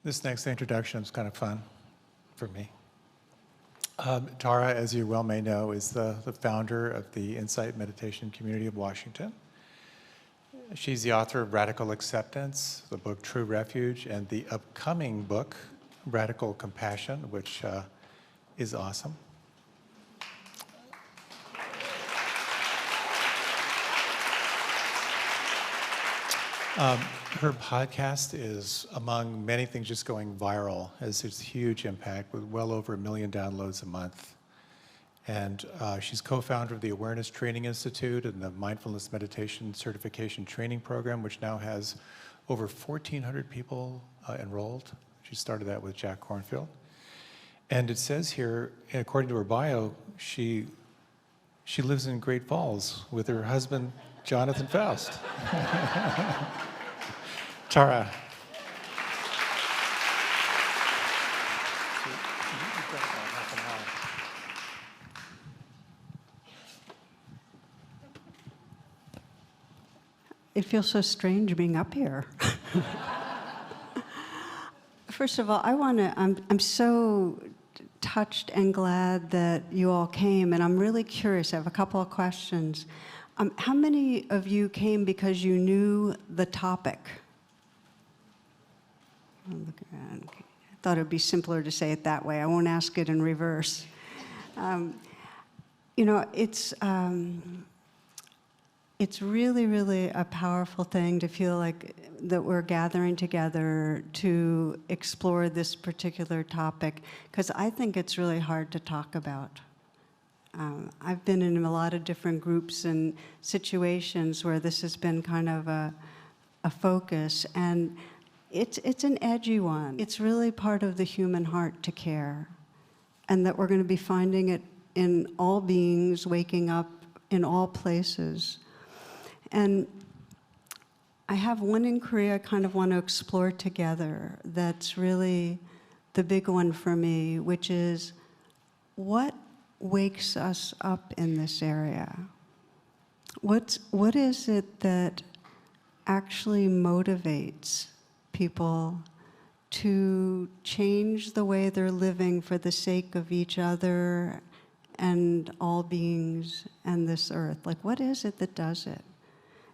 This next introduction is kind of fun for me. Tara, as you well may know, is the founder of the Insight Meditation Community of Washington. She's the author of Radical Acceptance, the book True Refuge, and the upcoming book, Radical Compassion, which is awesome. Her podcast is, among many things, just going viral. Has a huge impact with well over 1 million downloads a month. And she's co-founder of the Awareness Training Institute and the Mindfulness Meditation Certification Training Program, which now has over 1,400 people enrolled. She started that with Jack Kornfield. And it says here, according to her bio, she lives in Great Falls with her husband, Jonathan Faust. Tara. It feels so strange being up here. First of all, I'm so touched and glad that you all came, and I'm really curious. I have a couple of questions. How many of you came because you knew the topic? I thought it would be simpler to say it that way. I won't ask it in reverse. You know, it's really, really a powerful thing to feel like that we're gathering together to explore this particular topic, because I think it's really hard to talk about. I've been in a lot of different groups and situations where this has been kind of a focus, and it's an edgy one. It's really part of the human heart to care, and that we're going to be finding it in all beings, waking up in all places. And I have one inquiry I kind of want to explore together that's really the big one for me, which is what wakes us up in this area? What is it that actually motivates people to change the way they're living for the sake of each other and all beings and this earth? Like, what is it that does it?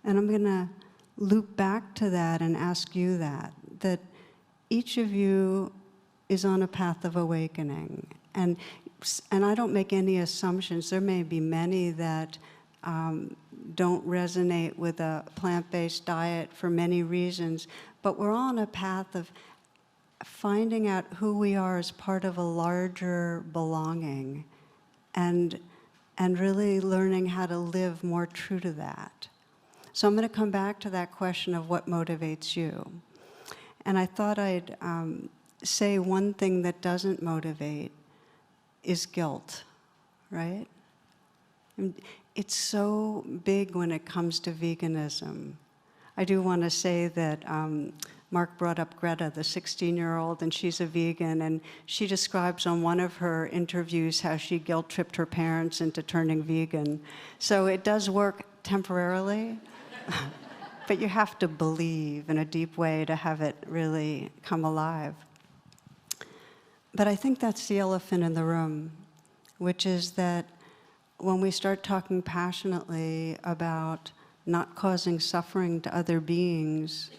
And I'm going to loop back to that and ask you that each of you is on a path of awakening. And I don't make any assumptions. There may be many that don't resonate with a plant-based diet for many reasons, but we're all on a path of finding out who we are as part of a larger belonging and really learning how to live more true to that. So I'm going to come back to that question of what motivates you. And I thought I'd say one thing that doesn't motivate is guilt, right? It's so big when it comes to veganism. I do want to say that Mark brought up Greta, the 16-year-old, and she's a vegan, and she describes on one of her interviews how she guilt-tripped her parents into turning vegan. So it does work temporarily, but you have to believe in a deep way to have it really come alive. But I think that's the elephant in the room, which is that when we start talking passionately about not causing suffering to other beings,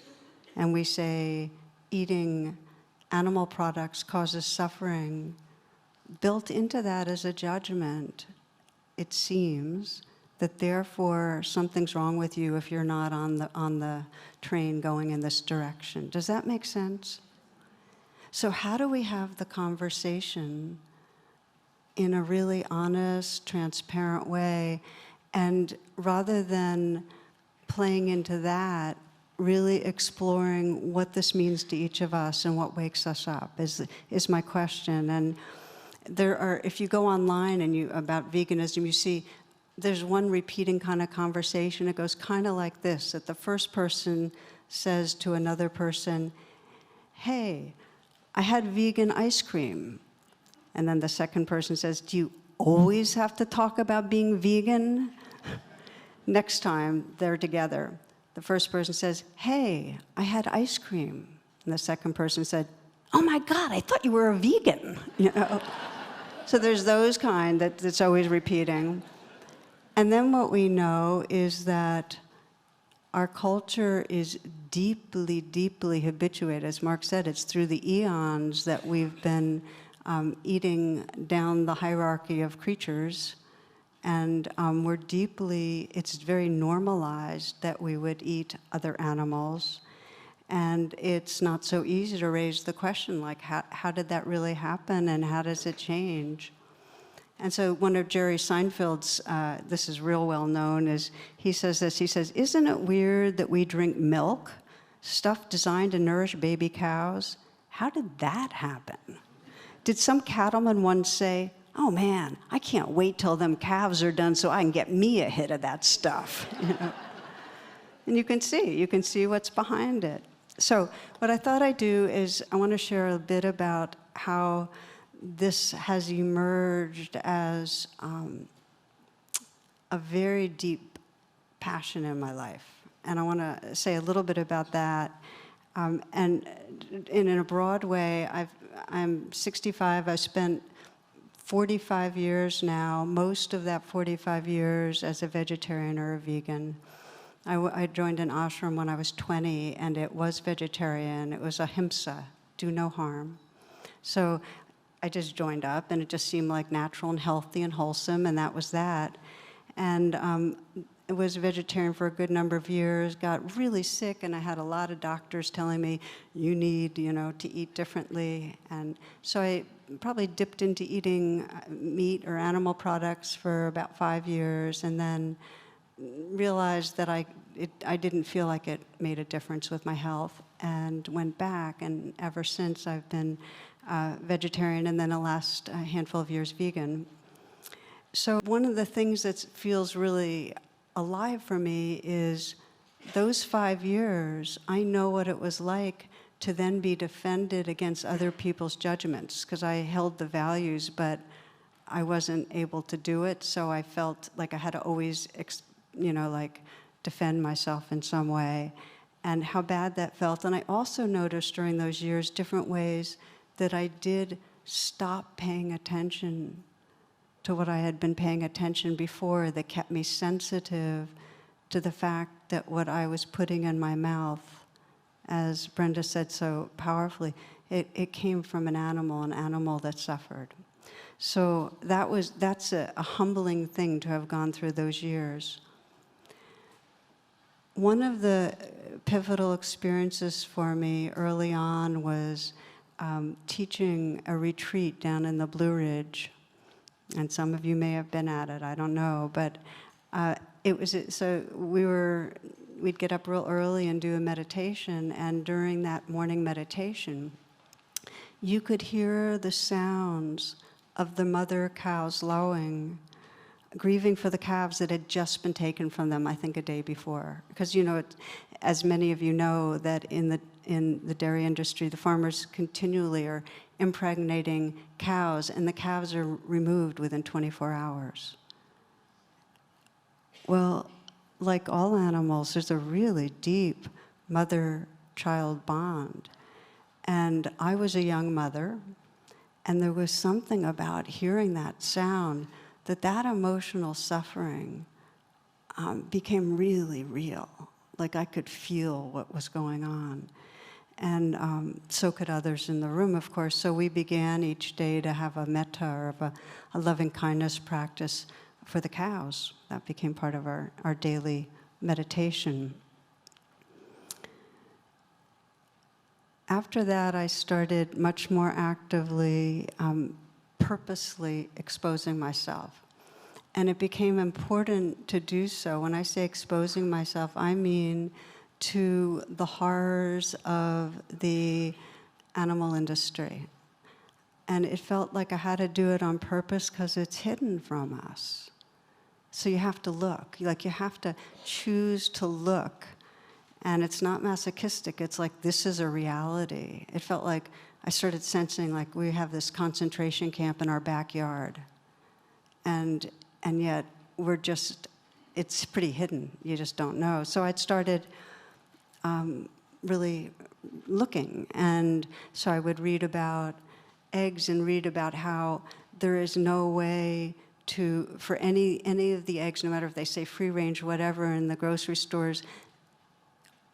and we say eating animal products causes suffering, built into that is a judgment, it seems, that therefore something's wrong with you if you're not on the train going in this direction. Does that make sense? So how do we have the conversation in a really honest, transparent way, and rather than playing into that, really exploring what this means to each of us and what wakes us up is my question. And there are, if you go online and about veganism, you see there's one repeating kind of conversation. It goes kind of like this, that the first person says to another person, "Hey, I had vegan ice cream." And then the second person says, "Do you always have to talk about being vegan?" Next time they're together, the first person says, "Hey, I had ice cream." And the second person said, oh my God, I thought you were a vegan, you know? So there's those kind that's always repeating. And then what we know is that our culture is deeply, deeply habituated. As Mark said, it's through the eons that we've been eating down the hierarchy of creatures. And it's very normalized that we would eat other animals. And it's not so easy to raise the question, like, how did that really happen and how does it change? And so one of Jerry Seinfeld's, this is real well known, is he says this, he says, isn't it weird that we drink milk, stuff designed to nourish baby cows? How did that happen? Did some cattleman once say, oh man, I can't wait till them calves are done so I can get me a hit of that stuff? You know? And you can see what's behind it. So what I thought I'd do is I want to share a bit about how this has emerged as a very deep passion in my life. And I want to say a little bit about that. And in a broad way, I'm 65. I spent 45 years now, most of that 45 years as a vegetarian or a vegan. I joined an ashram when I was 20, and it was vegetarian. It was ahimsa, do no harm. So I just joined up, and it just seemed like natural and healthy and wholesome, and that was that. And I was a vegetarian for a good number of years, got really sick, and I had a lot of doctors telling me, you need, to eat differently. And so I probably dipped into eating meat or animal products for about 5 years, and then realized that I didn't feel like it made a difference with my health, and went back, and ever since I've been vegetarian, and then the last handful of years vegan. So one of the things that feels really alive for me is those 5 years, I know what it was like to then be defended against other people's judgments, because I held the values, but I wasn't able to do it, so I felt like I had to always, defend myself in some way, and how bad that felt. And I also noticed during those years different ways that I did stop paying attention to what I had been paying attention before, that kept me sensitive to the fact that what I was putting in my mouth, as Brenda said so powerfully, it came from an animal that suffered. So that's a humbling thing to have gone through those years. One of the pivotal experiences for me early on was teaching a retreat down in the Blue Ridge. And some of you may have been at it, I don't know, but we'd get up real early and do a meditation, and during that morning meditation, you could hear the sounds of the mother cows lowing, grieving for the calves that had just been taken from them, I think a day before. Because, as many of you know, that in the dairy industry, the farmers continually are impregnating cows, and the calves are removed within 24 hours. Well, like all animals, there's a really deep mother-child bond. And I was a young mother, and there was something about hearing that sound, that emotional suffering became really real. Like I could feel what was going on. And so could others in the room, of course. So we began each day to have a metta, or a loving kindness practice for the cows. That became part of our daily meditation. After that, I started much more actively, purposely exposing myself. And it became important to do so. When I say exposing myself, I mean to the horrors of the animal industry. And it felt like I had to do it on purpose because it's hidden from us. So you have to look, you have to choose to look. And it's not masochistic, it's like this is a reality. It felt like I started sensing like we have this concentration camp in our backyard. And yet it's pretty hidden, you just don't know. So I'd started really looking. And so I would read about eggs and read about how there is no way for any of the eggs, no matter if they say free range, whatever, in the grocery stores,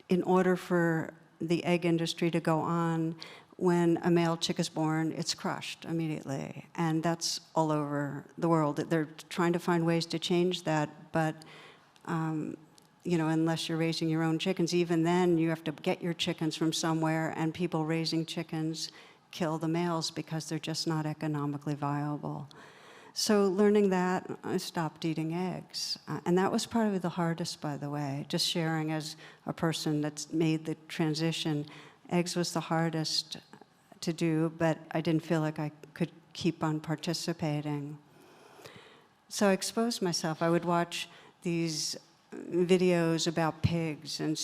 in order for the egg industry to go on, when a male chick is born, it's crushed immediately. And that's all over the world. They're trying to find ways to change that, but you know, unless you're raising your own chickens, even then you have to get your chickens from somewhere, and people raising chickens kill the males because they're just not economically viable. So learning that, I stopped eating eggs. And that was probably the hardest, by the way, just sharing as a person that's made the transition. Eggs was the hardest to do, but I didn't feel like I could keep on participating. So I exposed myself. I would watch these videos about pigs and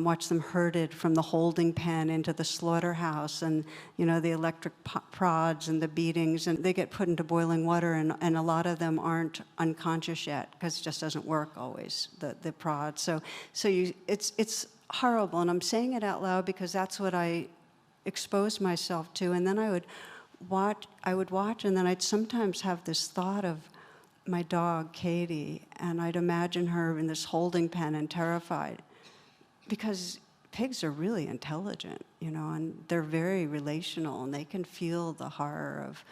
watch them herded from the holding pen into the slaughterhouse, and you know, the electric prods and the beatings, and they get put into boiling water, and a lot of them aren't unconscious yet because it just doesn't work always, the prod. So it's horrible, and I'm saying it out loud because that's what I exposed myself to. And then I would watch, and then I'd sometimes have this thought of my dog, Katie, and I'd imagine her in this holding pen and terrified. Because pigs are really intelligent, you know, and they're very relational, and they can feel the horror of,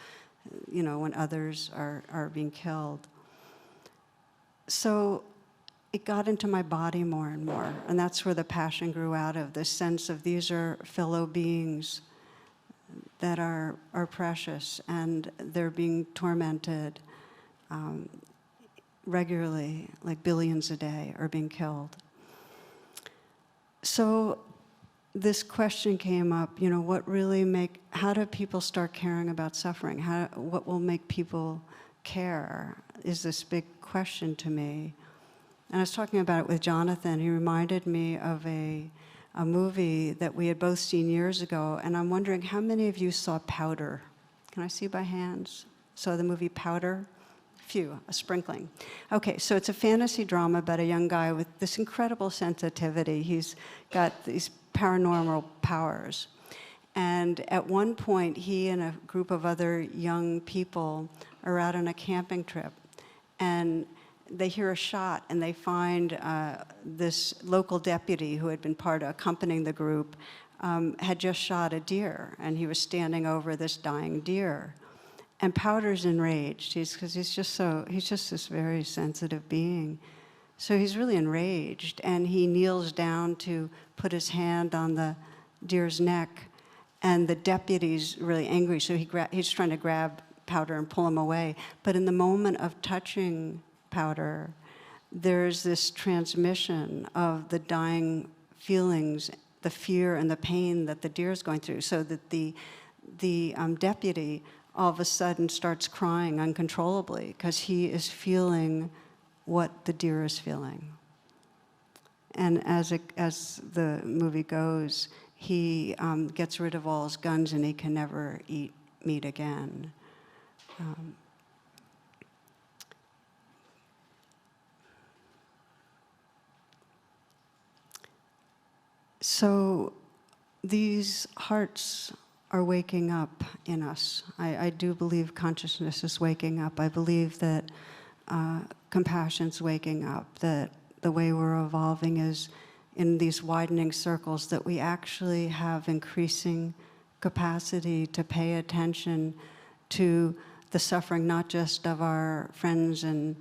you know, when others are being killed. So it got into my body more and more, and that's where the passion grew out of, this sense of these are fellow beings that are precious, and they're being tormented regularly, like billions a day are being killed. So this question came up, you know, how do people start caring about suffering? What will make people care is this big question to me. And I was talking about it with Jonathan. He reminded me of a movie that we had both seen years ago, and I'm wondering how many of you saw Powder? Can I see by hands? Saw the movie Powder? Few, a sprinkling. Okay, so it's a fantasy drama about a young guy with this incredible sensitivity. He's got these paranormal powers. And at one point, he and a group of other young people are out on a camping trip. And they hear a shot, and they find this local deputy who had been accompanying the group had just shot a deer, and he was standing over this dying deer. And Powder's enraged, because he's just this very sensitive being. So he's really enraged, and he kneels down to put his hand on the deer's neck, and the deputy's really angry, so he's trying to grab Powder and pull him away. But in the moment of touching Powder, there's this transmission of the dying feelings, the fear and the pain that the deer is going through, so that the deputy all of a sudden starts crying uncontrollably because he is feeling what the deer is feeling. And as the movie goes, he gets rid of all his guns, and he can never eat meat again. So these hearts are waking up in us. I do believe consciousness is waking up. I believe that compassion's waking up, that the way we're evolving is in these widening circles, that we actually have increasing capacity to pay attention to the suffering, not just of our friends and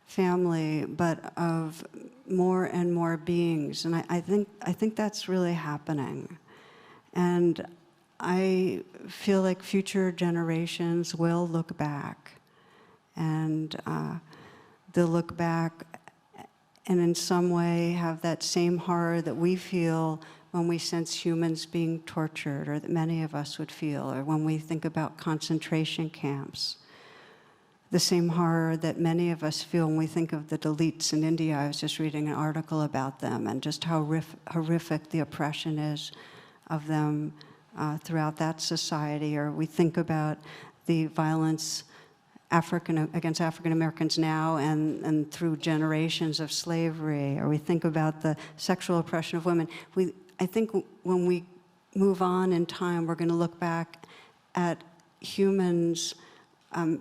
family, but of more and more beings. And I think that's really happening. And I feel like future generations will look back, and they'll look back and in some way have that same horror that we feel when we sense humans being tortured, or that many of us would feel, or when we think about concentration camps. The same horror that many of us feel when we think of the Dalits in India. I was just reading an article about them and just how horrific the oppression is of them throughout that society. Or we think about the violence against African Americans now and through generations of slavery. Or we think about the sexual oppression of women. I think when we move on in time, we're going to look back at humans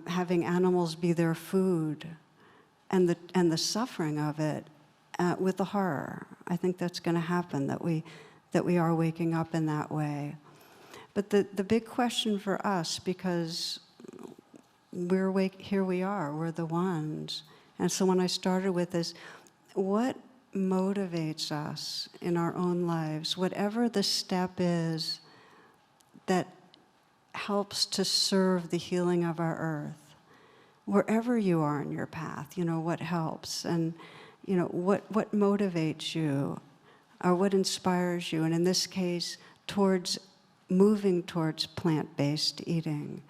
having animals be their food and the suffering of it with the horror. I think that's going to happen, that we are waking up in that way. But the big question for us, because here we are, we're the ones. And so when I started with this, what motivates us in our own lives, whatever the step is that helps to serve the healing of our earth, wherever you are in your path, what helps, and what motivates you, or what inspires you, and in this case, moving towards plant-based eating.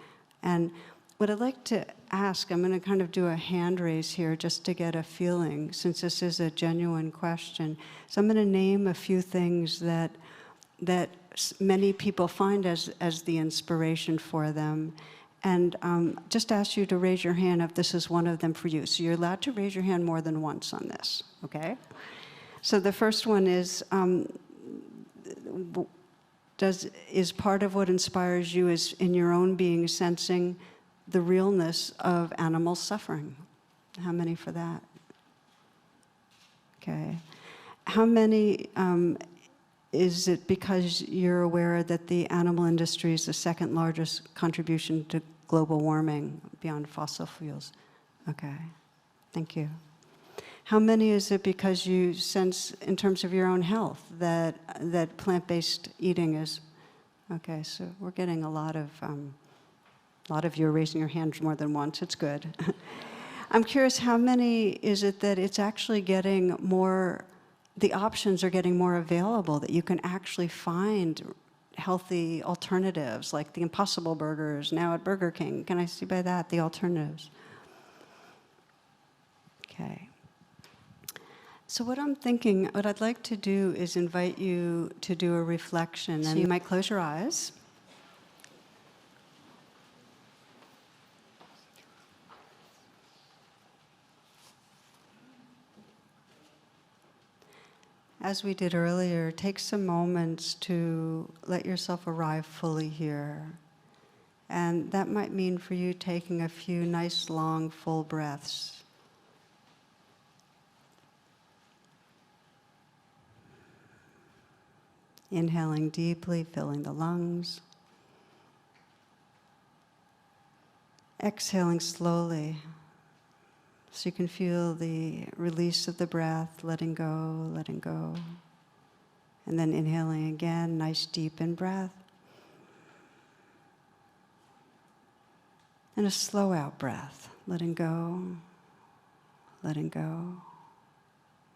And what I'd like to ask, I'm going to kind of do a hand raise here just to get a feeling, since this is a genuine question. So I'm going to name a few things that many people find as the inspiration for them, and just ask you to raise your hand if this is one of them for you. So you're allowed to raise your hand more than once on this, okay? So the first one is part of what inspires you is in your own being sensing the realness of animal suffering. How many for that? Okay. How many is it because you're aware that the animal industry is the second largest contribution to global warming beyond fossil fuels? Okay. Thank you. How many is it because you sense, in terms of your own health, that plant-based eating is? Okay, so we're getting a lot of you are raising your hands more than once. It's good. I'm curious, how many is it that it's actually getting more, the options are getting more available, that you can actually find healthy alternatives, like the Impossible Burgers now at Burger King. Can I see by that, the alternatives? Okay. So what I'm thinking, what I'd like to do is invite you to do a reflection. And you might close your eyes. As we did earlier, take some moments to let yourself arrive fully here. And that might mean for you taking a few nice, long, full breaths. Inhaling deeply, filling the lungs. Exhaling slowly, so you can feel the release of the breath, letting go, letting go. And then inhaling again, nice deep in-breath. And a slow out breath, letting go, letting go.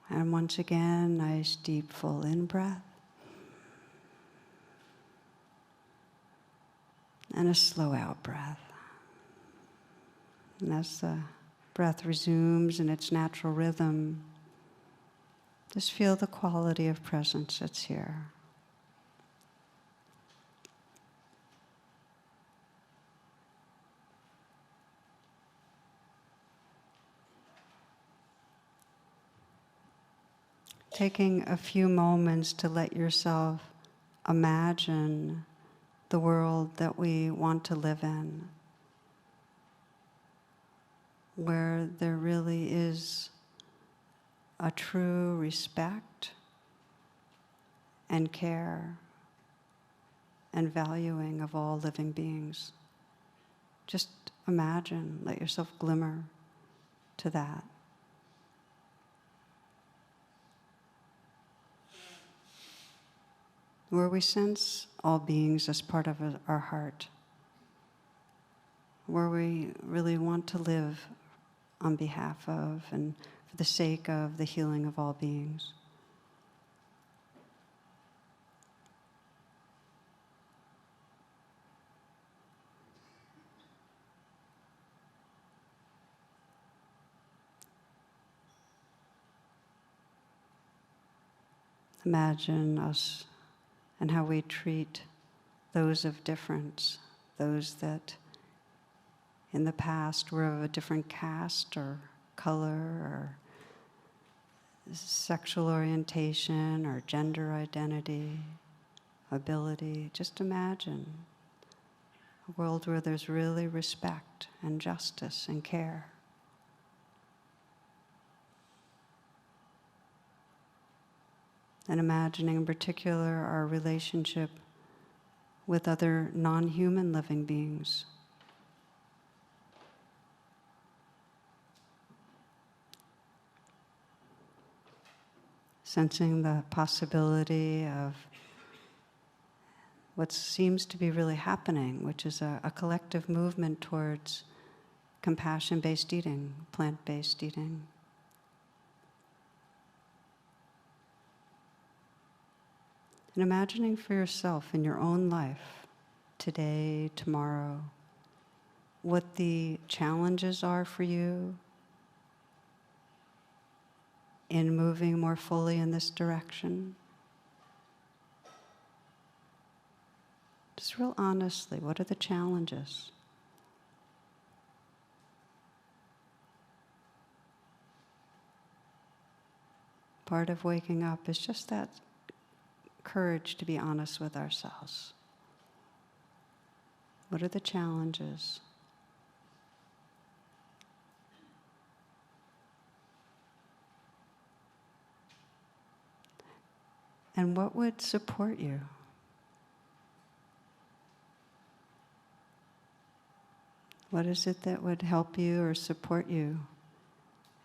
And once again, nice deep full in-breath. And a slow out breath. And as the breath resumes in its natural rhythm, just feel the quality of presence that's here. Taking a few moments to let yourself imagine the world that we want to live in, where there really is a true respect and care and valuing of all living beings. Just imagine, let yourself glimmer to that. Where we sense all beings as part of our heart, where we really want to live on behalf of and for the sake of the healing of all beings. Imagine us and how we treat those of difference, those that in the past were of a different caste or color or sexual orientation or gender identity, ability. Just imagine a world where there's really respect and justice and care. And imagining in particular our relationship with other non-human living beings. Sensing the possibility of what seems to be really happening, which is a collective movement towards compassion-based eating, plant-based eating. And imagining for yourself in your own life, today, tomorrow, what the challenges are for you in moving more fully in this direction. Just real honestly, what are the challenges? Part of waking up is just that courage to be honest with ourselves. What are the challenges? And what would support you? What is it that would help you or support you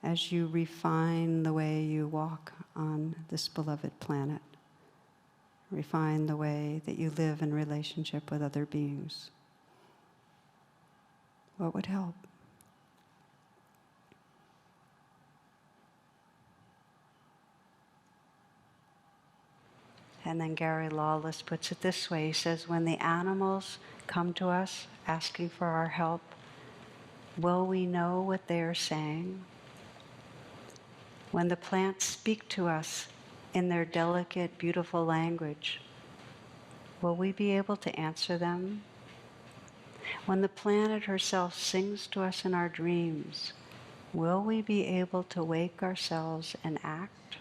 as you refine the way you walk on this beloved planet? Refine the way that you live in relationship with other beings. What would help? And then Gary Lawless puts it this way. He says, when the animals come to us asking for our help, will we know what they are saying? When the plants speak to us in their delicate, beautiful language, will we be able to answer them? When the planet herself sings to us in our dreams, will we be able to wake ourselves and act?